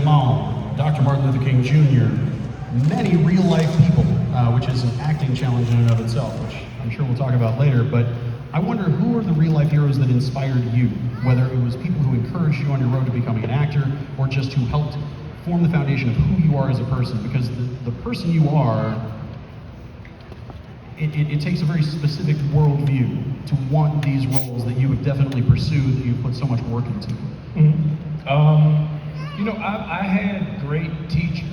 Jamal, Dr. Martin Luther King Jr., many real-life people, which is an acting challenge in and of itself, which I'm sure we'll talk about later, but I wonder who are the real-life heroes that inspired you, whether it was people who encouraged you on your road to becoming an actor, or just who helped form the foundation of who you are as a person, because the person you are, it takes a very specific worldview to want these roles that you have definitely pursued, that you've put so much work into. You know, I had great teachers.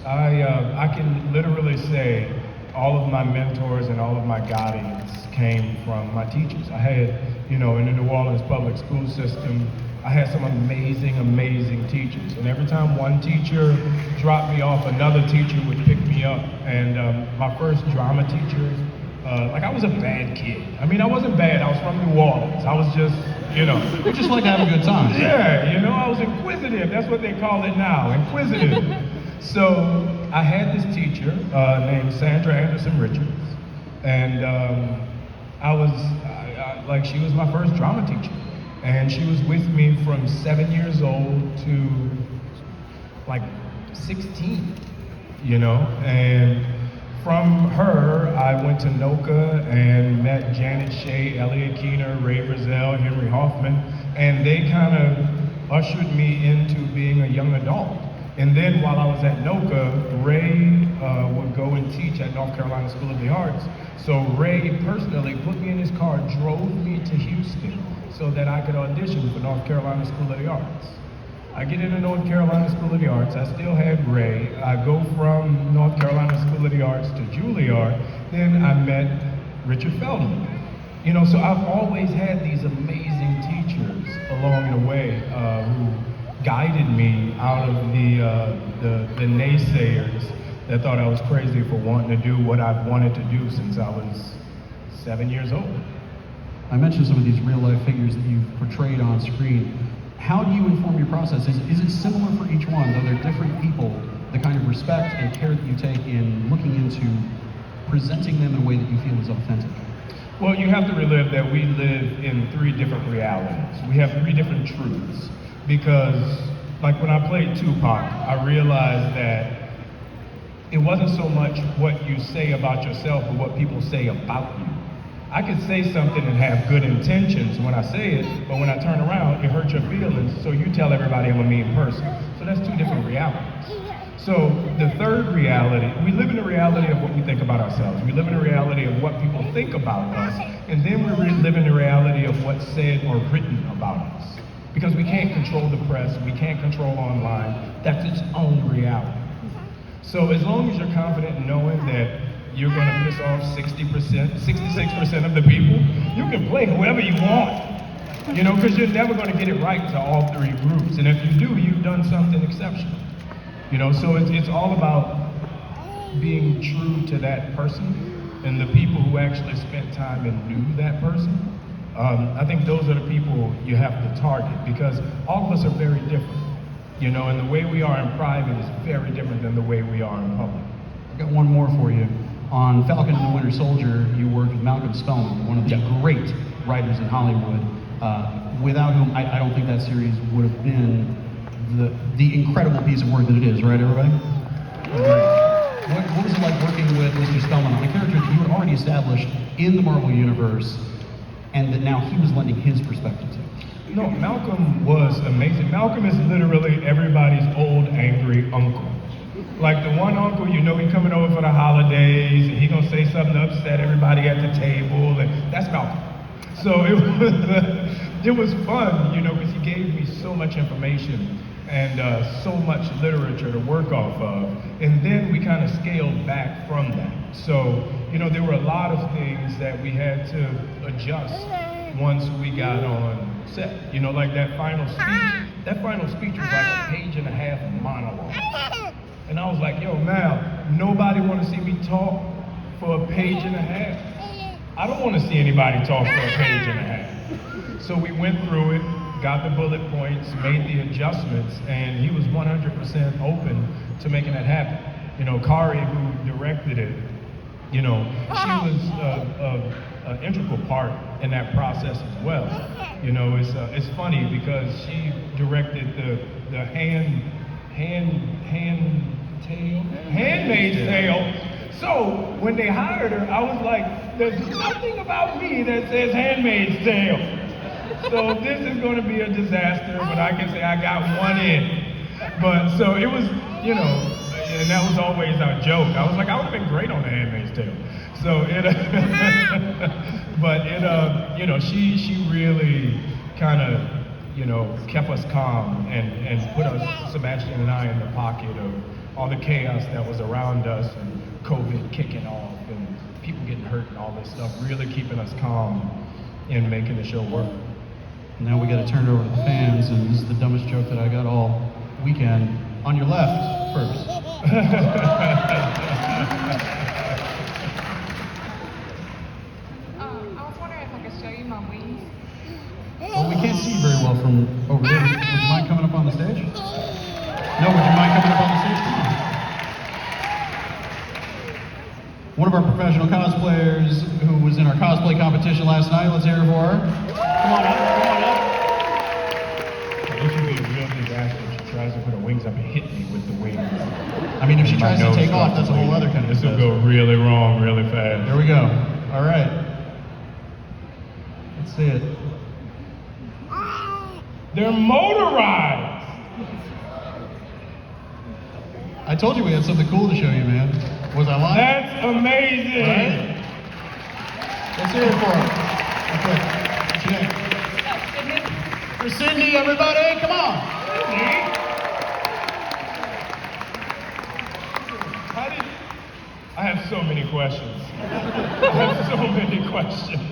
I can literally say all of my mentors and all of my guidance came from my teachers. I had, you know, in the New Orleans public school system, I had some amazing, amazing teachers. And every time one teacher dropped me off, another teacher would pick me up. And my first drama teacher, like I was a bad kid. I mean, I wasn't bad, I was from New Orleans. I was just, you know. You just like to have a good time. Yeah, you know, I was inquisitive. That's what they call it now, inquisitive. So I had this teacher named Sandra Anderson Richards. And like, she was my first drama teacher. And she was with me from 7 years old to like 16, you know? And from her, I went to NOCA and met Janet Shea, Elliot Keener, Ray Brazell, Henry Hoffman, and they kind of ushered me into being a young adult. And then while I was at NOCA, Ray would go and teach at North Carolina School of the Arts. So Ray personally put me in his car, drove me to Houston so that I could audition for North Carolina School of the Arts. I get into North Carolina School of the Arts, I still had Ray. I go from North Carolina School of the Arts to Juilliard, then I met Richard Feldman. You know, so I've always had these amazing teachers along the way who guided me out of the naysayers that thought I was crazy for wanting to do what I've wanted to do since I was 7 years old. I mentioned some of these real-life figures that you've portrayed on screen. How do you inform your process? Is it similar for each one, though they're different people, the kind of respect and care that you take in looking into presenting them in a way that you feel is authentic? Well, you have to relive that we live in 3 different realities. We have 3 different truths. Because, like when I played Tupac, I realized that it wasn't so much what you say about yourself, but what people say about you. I could say something and have good intentions when I say it, but when I turn around, it hurts your feelings, so you tell everybody I'm a mean person. So that's 2 different realities. So the third reality, we live in the reality of what we think about ourselves. We live in the reality of what people think about us, and then we live in the reality of what's said or written about us. Because we can't control the press, we can't control online, that's its own reality. So as long as you're confident in knowing that you're going to piss off 60%, 66% of the people, you can play whoever you want, you know, because you're never going to get it right to all 3 groups. And if you do, you've done something exceptional. You know, so it's all about being true to that person and the people who actually spent time and knew that person. I think those are the people you have to target, because all of us are very different, you know, and the way we are in private is very different than the way we are in public. I've got one more for you. On Falcon and the Winter Soldier, you worked with Malcolm Spellman, one of the great writers in Hollywood, without whom I don't think that series would have been the incredible piece of work that it is, right, everybody? What was it like working with Mr. Spellman on a character that you had already established in the Marvel Universe, and that now he was lending his perspective to? No, Malcolm was amazing. Malcolm is literally everybody's old, angry uncle. Like the one uncle, you know, he coming over for the holidays, and he gonna say something to upset everybody at the table, and that's Malcolm. So it was fun, you know, because he gave me so much information and so much literature to work off of, and then we kind of scaled back from that. So, you know, there were a lot of things that we had to adjust once we got on set. You know, like that final speech was like a 1.5-page monologue. And I was like, yo, Mal, nobody want to see me talk for a 1.5 pages. I don't want to see anybody talk for a 1.5 pages. So we went through it, got the bullet points, made the adjustments, and he was 100% open to making that happen. You know, Kari, who directed it, you know, she was an integral part in that process as well. You know, it's funny because she directed the Handmaid's Tale. So when they hired her, I was like, there's nothing about me that says Handmaid's Tale. So this is going to be a disaster, but I can say I got one in. But so it was, you know, and that was always our joke. I was like, I would have been great on The Handmaid's Tale. So it, but it, you know, she really kind of, you know, kept us calm and put us, Sebastian and I, in the pocket of all the chaos that was around us and COVID kicking off and people getting hurt and all this stuff, really keeping us calm in making the show work. Now we got to turn it over to the fans, and this is the dumbest joke that I got all weekend. On your left, first. I was wondering if I could show you my wings. Well, we can't see you very well from over there. Would you mind coming up on the stage? No, would you mind coming up on the stage? Come on. One of our professional cosplayers who was in our cosplay competition last night. Let's hear it for her. Come on up, come on up. This would be a real disaster if she tries to put her wings up and hit me with the wings. I mean, if she tries to take off, that's a whole other kind of This will go really wrong really fast. There we go. All right. Let's see it. They're motorized. I told you we had something cool to show you, man. Was I lying? That's amazing. Right? Let's hear it for her. Okay. What's your name? For Sydney, everybody, come on. I have so many questions. I have so many questions.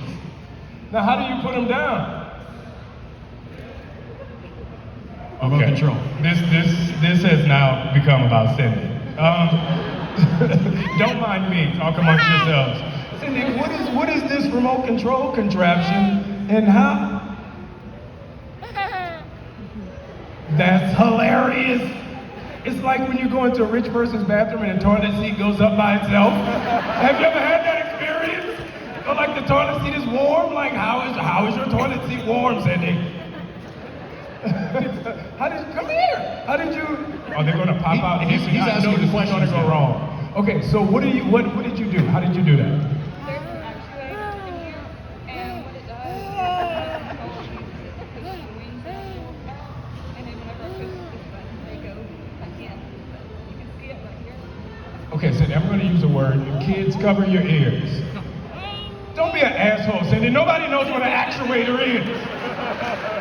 Now, how do you put them down? Remote control. This has now become about Cindy. Don't mind me. Talk amongst yourselves. Cindy, what is this remote control contraption, and how? That's hilarious. It's like when you go into a rich person's bathroom and the toilet seat goes up by itself. Have you ever had that experience? Or like the toilet seat is warm? Like how is your toilet seat warm, Cindy? Come here. How did you? Oh, they're gonna pop out. He's asking the question. Gonna go wrong. Okay, so what did you do? How did you do that? There's an actuator in here, and what it does is it pushes the wings down, and then whenever I push this button, they go back in. You can see it right here. Okay, Cindy, I'm gonna use a word. Kids, cover your ears. Don't be an asshole, Cindy. Nobody knows what an actuator is.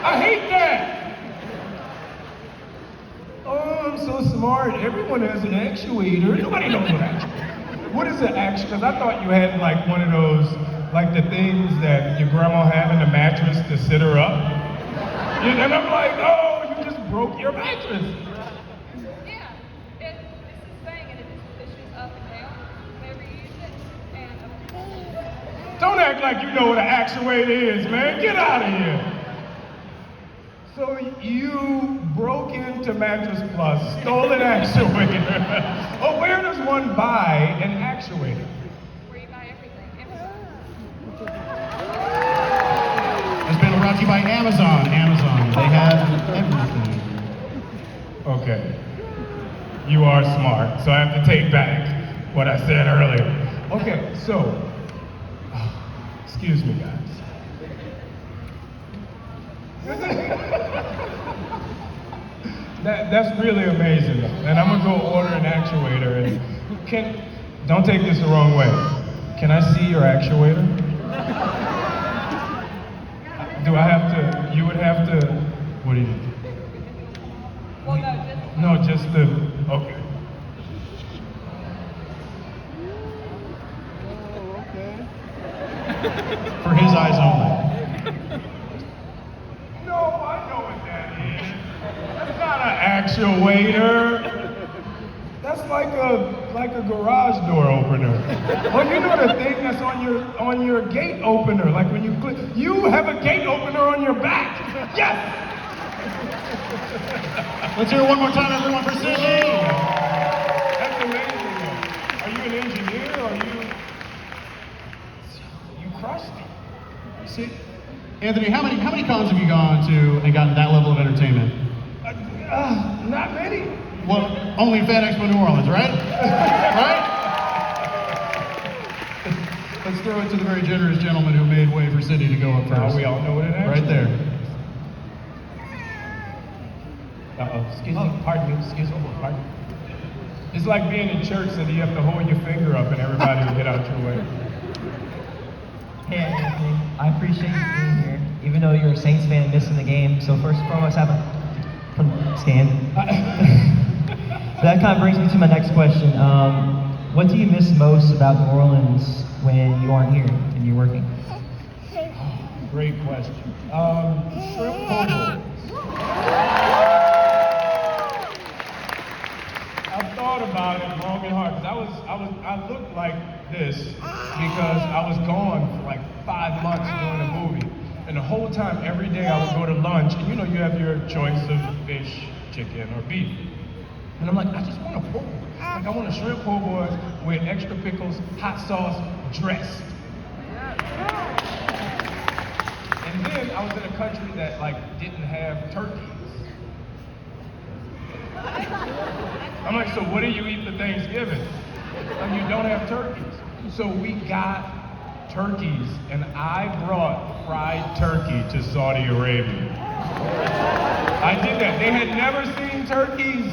I hate that. Oh, I'm so smart. Everyone has an actuator. Nobody knows what actuator. What is an actuator? Because I thought you had like one of those, like the things that your grandma had in the mattress to sit her up. And I'm like, oh, you just broke your mattress. Yeah, this is saying, and it just pushes up and down whenever you use it, and Don't act like you know what an actuator is, man. Get out of here. So you broke into Mattress Plus, stole an actuator. Oh, where does one buy an actuator? where you buy everything. It's been brought to you by Amazon. Amazon, they have everything. Okay. You are smart, so I have to take back what I said earlier. Okay, so, excuse me, guys. That's really amazing, and I'm gonna go order an actuator. And don't take this the wrong way. Can I see your actuator? Do I have to? You would have to. What do you? Well, No, just the. Okay. For his eyes only. No, I know what that is. That's not an actuator. That's like a garage door opener. Or you know the thing that's on your gate opener, like when you click. You have a gate opener on your back. Yes. Let's hear it one more time, everyone, for Sydney. That's amazing. Are you an engineer or you crushed it? See, Anthony, how many cons have you gone to and gotten that level of entertainment? Not many. Well, only Fan Expo New Orleans, right? Right? Let's throw it to the very generous gentleman who made way for Cindy to go up Now first. we all know what it is. Right there. Excuse me, pardon me, pardon me. It's like being in church and you have to hold your finger up and everybody will get out your way. Hey Anthony, I appreciate you being here, even though you're a Saints fan missing the game. So first and foremost, have a stand. That kind of brings me to my next question. What do you miss most about New Orleans when you aren't here and you're working? Great question. Shrimp po' boys. I've thought about it long and hard because I looked like this because I was gone for like 5 months doing a movie, and the whole time, every day, I would go to lunch, and you know you have your choice of fish, chicken, or beef, and I'm like, I just want a po' boy. Like I want a shrimp po' boy with extra pickles, hot sauce, dressed. And then I was in a country that like didn't have turkeys. I'm like, so what do you eat for Thanksgiving? Like you don't have turkeys. So we got turkeys, and I brought fried turkey to Saudi Arabia. I did that. They had never seen turkeys,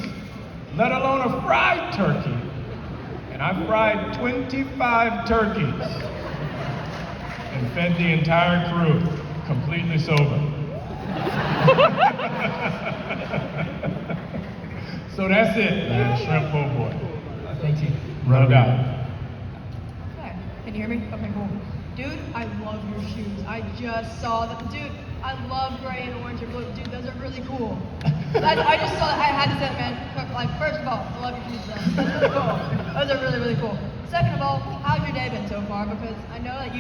let alone a fried turkey. And I fried 25 turkeys and fed the entire crew, completely sober. So that's it, man. Shrimp po' boy. Thank you. No doubt. Okay, can you hear me? Okay, cool. Dude, I love your shoes. I just saw them. Dude, I love gray and orange and blue. Dude, those are really cool. I just saw that. I had to say that, man. Like, first of all, I love your shoes, though. Those are really cool. Those are really, really cool. Second of all, how's your day been so far? Because I know that you